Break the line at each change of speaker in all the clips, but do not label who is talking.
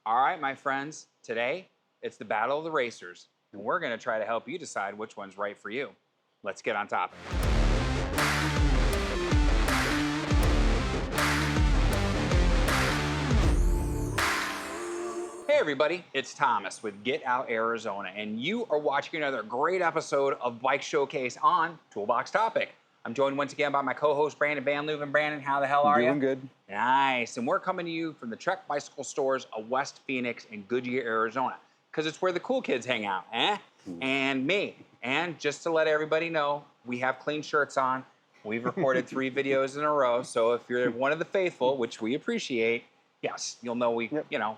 All right, my friends, today it's the battle of the racers, and we're going to try to help you decide which one's right for you. Let's get on topic. Hey everybody, it's Thomas with Get Out Arizona, and you are watching another great episode of Bike Showcase on Toolbox Topic. I'm joined once again by my co-host Brandon Van Leuven. Brandon, how the hell are you?
Doing good.
Nice, and we're coming to you from the Trek Bicycle Stores of West Phoenix in Goodyear, Arizona, because it's where the cool kids hang out, and me. And just to let everybody know, we have clean shirts on. We've recorded 3 videos in a row, so if you're one of the faithful, which we appreciate, yes, you'll know we,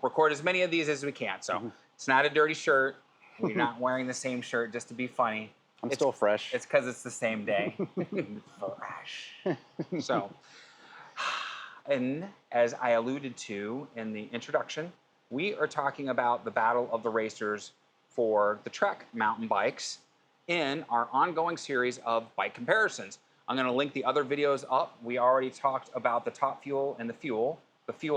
record as many of these as we can. So it's not a dirty shirt. We're not wearing the same shirt just to be funny.
It's still fresh.
It's because it's the same day. Fresh. So, and as I alluded to in the introduction, we are talking about the battle of the racers for the Trek mountain bikes in our ongoing series of bike comparisons. I'm going to link the other videos up. We already talked about the top fuel and the fuel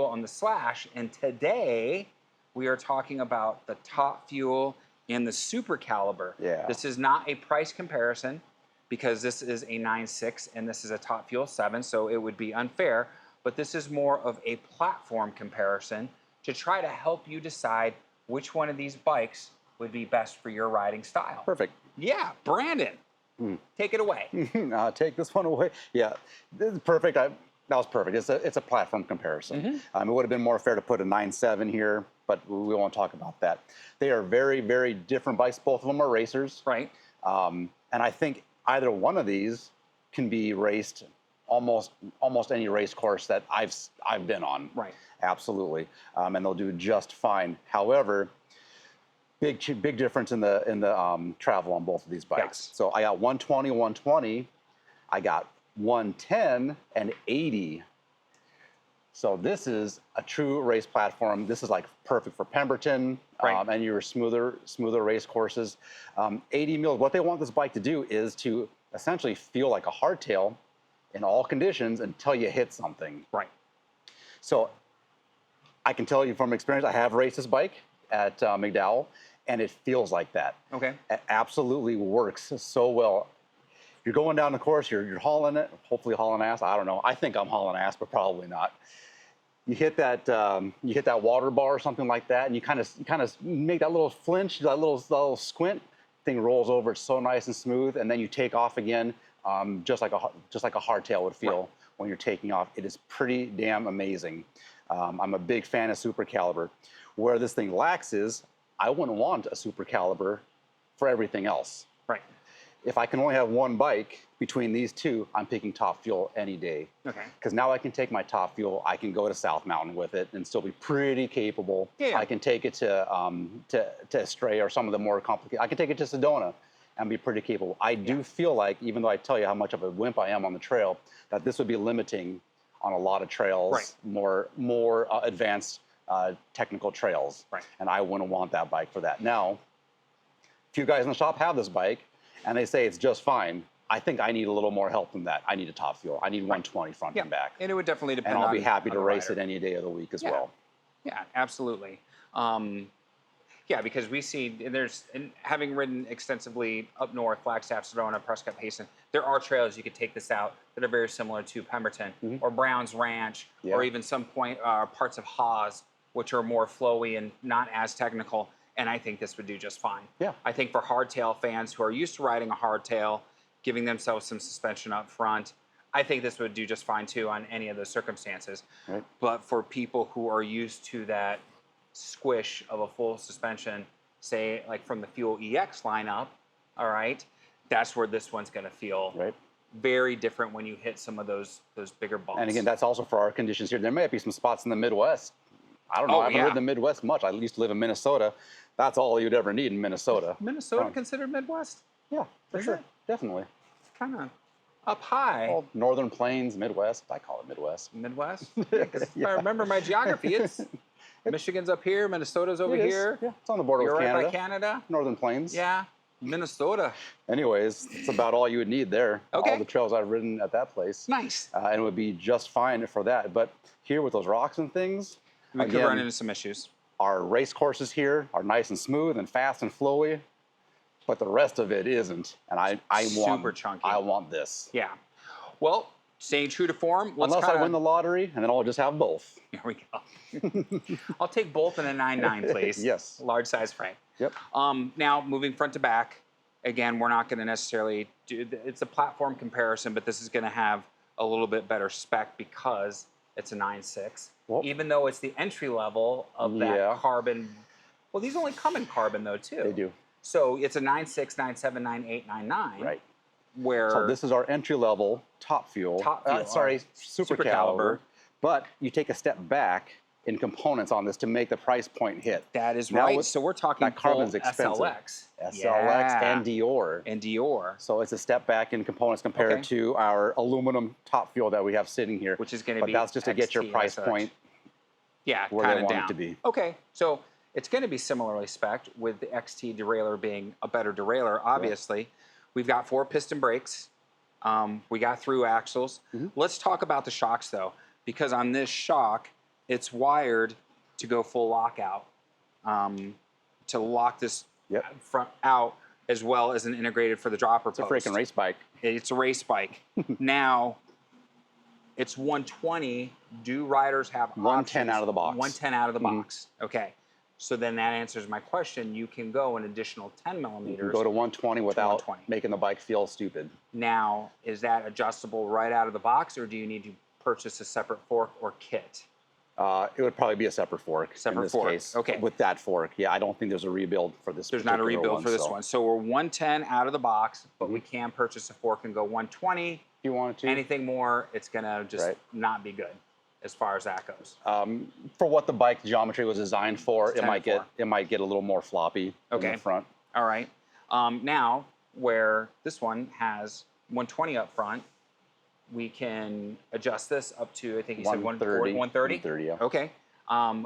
on the Slash, and today we are talking about the top fuel in the Supercaliber.
Yeah.
This is not a price comparison because this is a 9.6 and this is a top fuel 7, so it would be unfair, but this is more of a platform comparison to try to help you decide which one of these bikes would be best for your riding style.
Perfect.
Yeah, Brandon, take it away.
Take this one away. Yeah, this is perfect. That was perfect. It's a platform comparison. It would have been more fair to put a 9.7 here, but we won't talk about that. They are very, very different bikes. Both of them are racers.
Right.
And I think either one of these can be raced almost any race course that I've been on.
Right.
Absolutely. And they'll do just fine. However, big difference in the travel on both of these bikes.
Yes.
So I got 120, 120. I got 110 and 80. So this is a true race platform. This is like perfect for Pemberton and your smoother race courses. 80 mils, what they want this bike to do is to essentially feel like a hardtail in all conditions until you hit something.
Right.
So I can tell you from experience, I have raced this bike at McDowell, and it feels like that.
Okay.
It absolutely works so well. You're going down the course, you're hauling it, hopefully hauling ass. I don't know. I think I'm hauling ass, but probably not. You hit that water bar or something like that, and you kind of make that little flinch, that little squint. Thing rolls over, it's so nice and smooth, and then you take off again, just like a hardtail would feel when you're taking off. It is pretty damn amazing. I'm a big fan of Supercaliber. Where this thing lacks is, I wouldn't want a Supercaliber for everything else.
Right.
If I can only have one bike between these two, I'm picking top fuel any day.
Okay.
Because now I can take my top fuel, I can go to South Mountain with it and still be pretty capable.
Yeah.
I can take it to Stray or some of the more complicated. I can take it to Sedona and be pretty capable. I do feel like, even though I tell you how much of a wimp I am on the trail, that this would be limiting on a lot of trails, more advanced technical trails.
Right.
And I wouldn't want that bike for that. Now, a few guys in the shop have this bike, and they say it's just fine. I think I need a little more help than that. I need a top fuel. I need 120 front and back.
And it would definitely depend on
And I'll be happy
on
to
the
race
rider.
it any day of the week as well.
Yeah, absolutely. Yeah, because we see and having ridden extensively up north, Flagstaff, Sedona, Prescott, Payson, there are trails you could take this out that are very similar to Pemberton or Brown's Ranch or even some parts of Hawes, which are more flowy and not as technical. And I think this would do just fine.
Yeah.
I think for hardtail fans who are used to riding a hardtail, giving themselves some suspension up front, I think this would do just fine too on any of those circumstances.
Right.
But for people who are used to that squish of a full suspension, say like from the Fuel EX lineup, all right, that's where this one's going to feel very different when you hit some of those bigger bumps.
And again, that's also for our conditions here. There might be some spots in the Midwest. I don't know. I haven't ridden the Midwest much. I used to live in Minnesota. That's all you'd ever need in Minnesota.
Minnesota considered Midwest?
Yeah, for sure. Definitely.
Kind of up high.
Well, Northern Plains, Midwest. I call it Midwest.
Midwest? Yeah, 'cause if I remember my geography, it's Michigan's up here, Minnesota's over here.
Yeah, it's on the border
You're
with
right
Canada.
by Canada.
Northern Plains.
Yeah, Minnesota.
Anyways, it's about all you would need there.
Okay.
All the trails I've ridden at that place.
Nice.
And it would be just fine for that. But here with those rocks and things,
We could run into some issues.
our race courses here are nice and smooth and fast and flowy, but the rest of it isn't. And I want
super chunky.
I want this.
Yeah. Well, staying true to form, let's
Unless I win the lottery, and then I'll just have both.
Here we go. I'll take both in a 9.9, please.
Yes.
Large size frame.
Yep.
Now, moving front to back, again, we're not going to necessarily do, it's a platform comparison, but this is going to have a little bit better spec because it's a 9.6.
Well,
even though it's the entry level of that carbon. Well, these only come in carbon, though, too.
They do.
So it's a 9.6, 9.7, 9.8, 9.9.
Right.
Where
so this is our entry level top fuel. Sorry, Supercaliber. But you take a step back in components on this to make the price point hit.
That is right. So we're talking
that carbon's expensive. SLX and Dior.
And Dior.
So it's a step back in components compared to our aluminum top fuel that we have sitting here.
Which is going to be
But that's just to get your price point where they want it to be.
Okay. So it's going to be similarly spec'd with the XT derailleur being a better derailleur, obviously. Right. We've got 4 piston brakes. We got through axles. Let's talk about the shocks, though, because on this shock, it's wired to go full lockout, to lock this front out, as well as an integrated for the dropper post.
It's a freaking race bike.
It's a race bike. Now, it's 120. Do riders have
110 out of the box?
110 out of the box. Okay. So then that answers my question. You can go an additional 10 millimeters.
You can go to 120 without making the bike feel stupid.
Now, is that adjustable right out of the box, or do you need to purchase a separate fork or kit?
It would probably be a separate fork in this case.
Okay.
With that fork. Yeah, I don't think there's a rebuild for this.
There's not a rebuild for this one. So we're 110 out of the box, but we can purchase a fork and go 120. If
you wanted to.
Anything more, it's going to just not be good as far as that goes.
For what the bike geometry was designed for, it might get a little more floppy in the front.
All right. Now, where this one has 120 up front, we can adjust this up to, I think you said 130.
130, yeah.
Okay.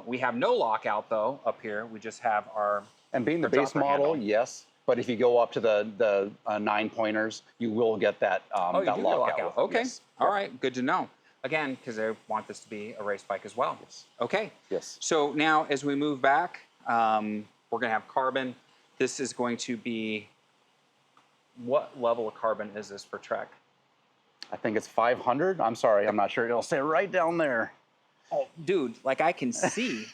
We have no lockout, though, up here. We just have our
And being the base model, yes. But if you go up to the 9-pointers, you will get that, that lockout.
Okay.
Yes.
All right. Good to know. Again, because I want this to be a race bike as well.
Yes.
Okay.
Yes.
So now, as we move back, we're going to have carbon. This is going to be, what level of carbon is this for Trek?
I think it's 500. I'm sorry, I'm not sure. It'll say right down there.
Oh, dude, like I can see.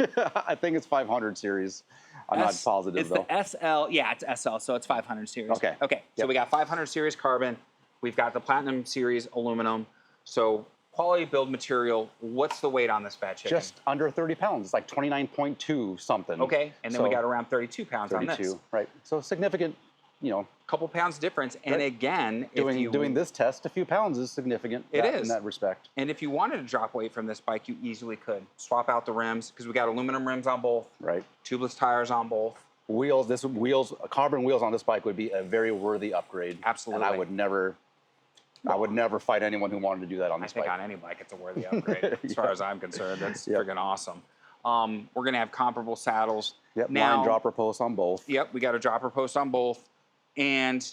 I think it's 500 series. I'm not positive, though.
It's the SL. Yeah, it's SL, so it's 500 series.
Okay.
Okay, so we got 500 series carbon. We've got the Platinum series aluminum. So quality build material. What's the weight on this bad chicken?
Just under 30 pounds. It's like 29.2 something.
Okay, and then we got around 32 pounds on this.
Right. So significant,
couple pounds difference. And again,
doing this test, a few pounds is significant. In that respect.
And if you wanted to drop weight from this bike, you easily could. Swap out the rims, because we got aluminum rims on both.
Right.
Tubeless tires on both.
Carbon wheels on this bike would be a very worthy upgrade.
Absolutely.
And I would never fight anyone who wanted to do that on this bike.
I think on any bike, it's a worthy upgrade, as far as I'm concerned. That's friggin' awesome. We're going to have comparable saddles.
Yep, line dropper posts on both.
Yep, we got a dropper post on both. And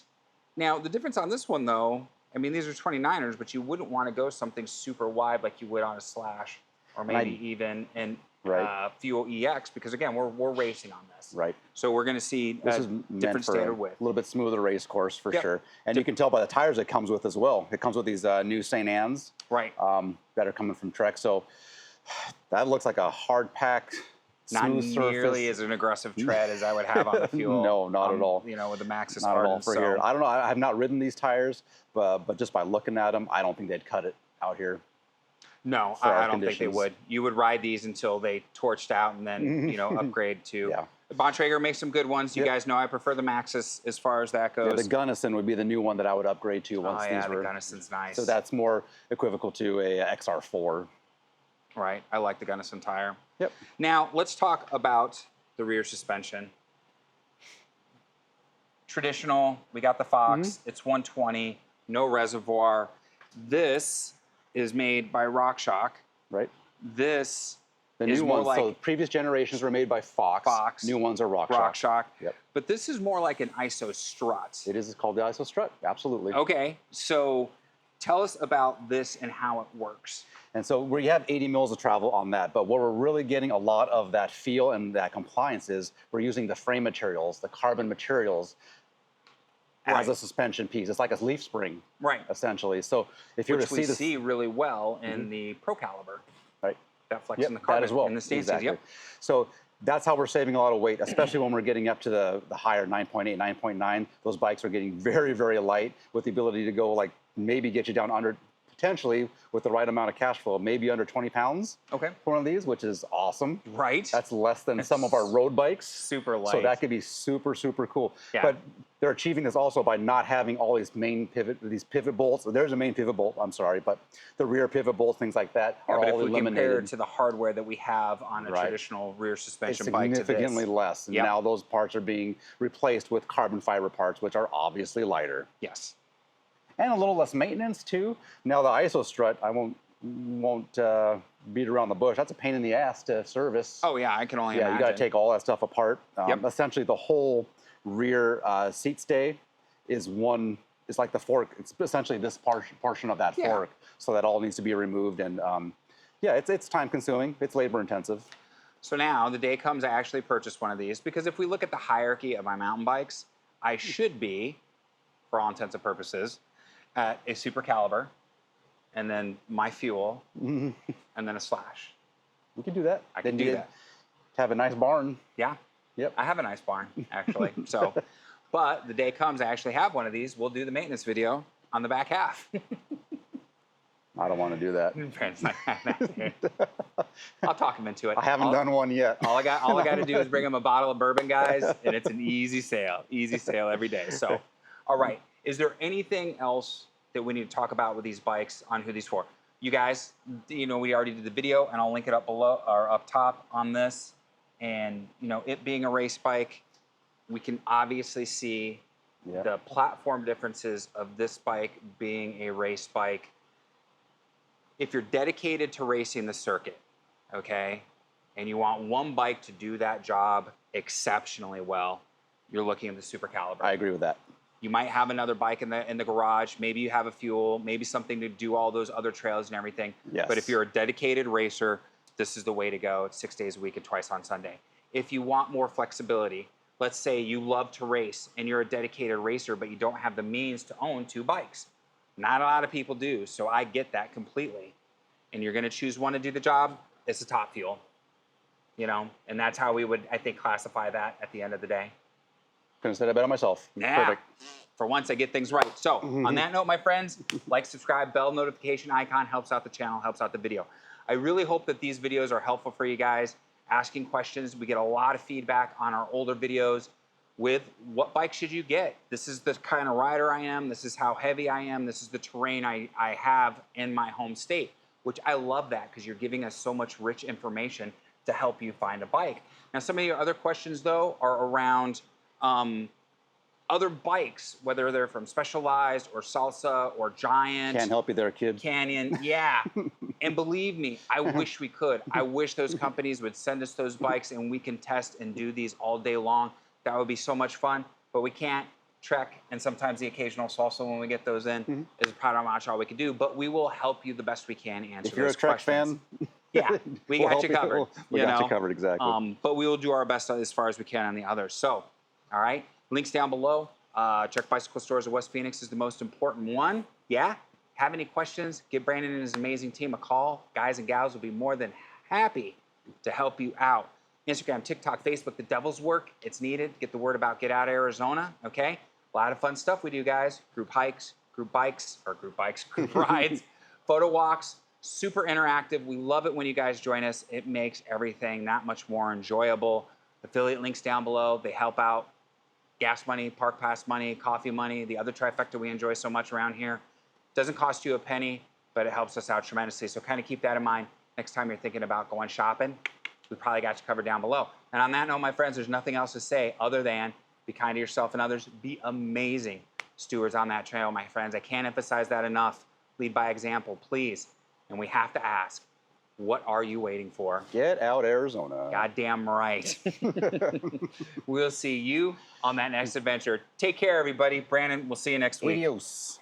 now the difference on this one, though, I mean, these are 29ers, but you wouldn't want to go something super wide like you would on a Slash, or maybe even in Fuel EX, because again, we're racing on this.
Right.
So we're going to see
this is
different standard width.
A little bit smoother race course for sure. And you can tell by the tires it comes with as well. It comes with these new St. Anne's that are coming from Trek. So that looks like a hard pack.
Not nearly as an aggressive tread as I would have on the Fuel.
No, not at all.
With the Maxxis
not at all for here. I don't know. I have not ridden these tires, but just by looking at them, I don't think they'd cut it out here.
No, I don't think they would. You would ride these until they torched out and then upgrade to. Bontrager makes some good ones. You guys know I prefer the Maxxis as far as that goes.
Yeah, the Gunnison would be the new one that I would upgrade to once these were.
The Gunnison's nice.
So that's more equivocal to a XR4.
Right. I like the Gunnison tire.
Yep.
Now, let's talk about the rear suspension. Traditional, we got the Fox. It's 120, no reservoir. This is made by RockShox.
Right.
This
the new ones, so previous generations were made by Fox. New ones are RockShox.
Yep. But this is more like an IsoStrut.
It is called the IsoStrut, absolutely.
Okay, so tell us about this and how it works.
And so we have 80 mils of travel on that, but where we're really getting a lot of that feel and that compliance is we're using the frame materials, the carbon materials, as a suspension piece. It's like a leaf spring, essentially. So if you were to see
Which we
this,
see really well in the Pro Caliber.
right?
That flex in the carbon
that as well.
in the stances.
Exactly.
Yep.
So that's how we're saving a lot of weight, especially when we're getting up to the higher 9.8, 9.9. Those bikes are getting very, very light with the ability to go like maybe get you down under, potentially with the right amount of cash flow, maybe under 20 pounds
Okay.
for one of these, which is awesome.
Right.
That's less than some of our road bikes.
Super light.
So that could be super, super cool.
Yeah.
But they're achieving this also by not having all these pivot bolts. There's a main pivot bolt, I'm sorry, but the rear pivot bolts, things like that are
but
all
if we compare
eliminated.
it to the hardware that we have on a traditional rear
It's
suspension bike to this.
significantly less. And now those parts are being replaced with carbon fiber parts, which are obviously lighter.
Yes.
And a little less maintenance too. Now the IsoStrut, I won't beat around the bush. That's a pain in the ass to service.
Oh yeah, I can only imagine.
You got to take all that stuff apart. Essentially, the whole rear seat stay is one. It's like the fork. It's essentially this portion of that fork. So that all needs to be removed. And it's time consuming. It's labor intensive.
So now the day comes I actually purchase one of these, because if we look at the hierarchy of my mountain bikes, I should be, for all intents and purposes, at a Supercaliber, and then my fuel, and then a Slash.
We can do that.
I can do that.
Have a nice barn.
Yeah.
Yep.
I have a nice barn, actually. So, but the day comes I actually have one of these. We'll do the maintenance video on the back half.
I don't want to do that.
I'll talk him into it.
I haven't done one yet.
All I got to do is bring him a bottle of bourbon, guys, and it's an easy sale every day. So, all right. Is there anything else that we need to talk about with these bikes on who these for? You guys, we already did the video, and I'll link it up below or up top on this. And it being a race bike, we can obviously see the platform differences of this bike being a race bike. If you're dedicated to racing the circuit, okay, and you want one bike to do that job exceptionally well, you're looking at the Supercaliber.
I agree with that.
You might have another bike in the garage. Maybe you have a fuel, maybe something to do all those other trails and everything.
Yes.
But if you're a dedicated racer, this is the way to go. It's 6 days a week and twice on Sunday. If you want more flexibility, let's say you love to race and you're a dedicated racer, but you don't have the means to own two bikes. Not a lot of people do, so I get that completely. And you're going to choose one to do the job, it's a top fuel. And that's how we would, I think, classify that at the end of the day.
Couldn't say that better myself.
Yeah.
Perfect.
For once, I get things right. So on that note, my friends, like, subscribe, bell notification icon helps out the channel, helps out the video. I really hope that these videos are helpful for you guys. Asking questions, we get a lot of feedback on our older videos with what bike should you get? This is the kind of rider I am. This is how heavy I am. This is the terrain I have in my home state, which I love that because you're giving us so much rich information to help you find a bike. Now, some of your other questions, though, are around other bikes, whether they're from Specialized or Salsa or Giant.
Can't help you there, kids.
Canyon, yeah. And believe me, I wish we could. I wish those companies would send us those bikes and we can test and do these all day long. That would be so much fun, but we can't. Trek and sometimes the occasional Salsa when we get those in is pretty much all we can do, but we will help you the best we can answer
If you're a
those
Trek
questions.
fan,
yeah, we got you covered.
We got you covered, exactly.
But we will do our best as far as we can on the others. So, all right, links down below. Trek Bicycle Stores of West Phoenix is the most important one. Yeah, have any questions, give Brandon and his amazing team a call. Guys and gals will be more than happy to help you out. Instagram, TikTok, Facebook, the devil's work. It's needed. Get the word about Get Out Arizona, okay? A lot of fun stuff we do, guys. Group hikes, group bikes, group rides, photo walks, super interactive. We love it when you guys join us. It makes everything that much more enjoyable. Affiliate links down below. They help out. Gas money, park pass money, coffee money, the other trifecta we enjoy so much around here. Doesn't cost you a penny, but it helps us out tremendously. So kind of keep that in mind next time you're thinking about going shopping. We probably got you covered down below. And on that note, my friends, there's nothing else to say other than be kind to yourself and others. Be amazing stewards on that trail, my friends. I can't emphasize that enough. Lead by example, please. And we have to ask, what are you waiting for?
Get Out Arizona.
Goddamn right. We'll see you on that next adventure. Take care, everybody. Brandon, we'll see you next week.
Adios.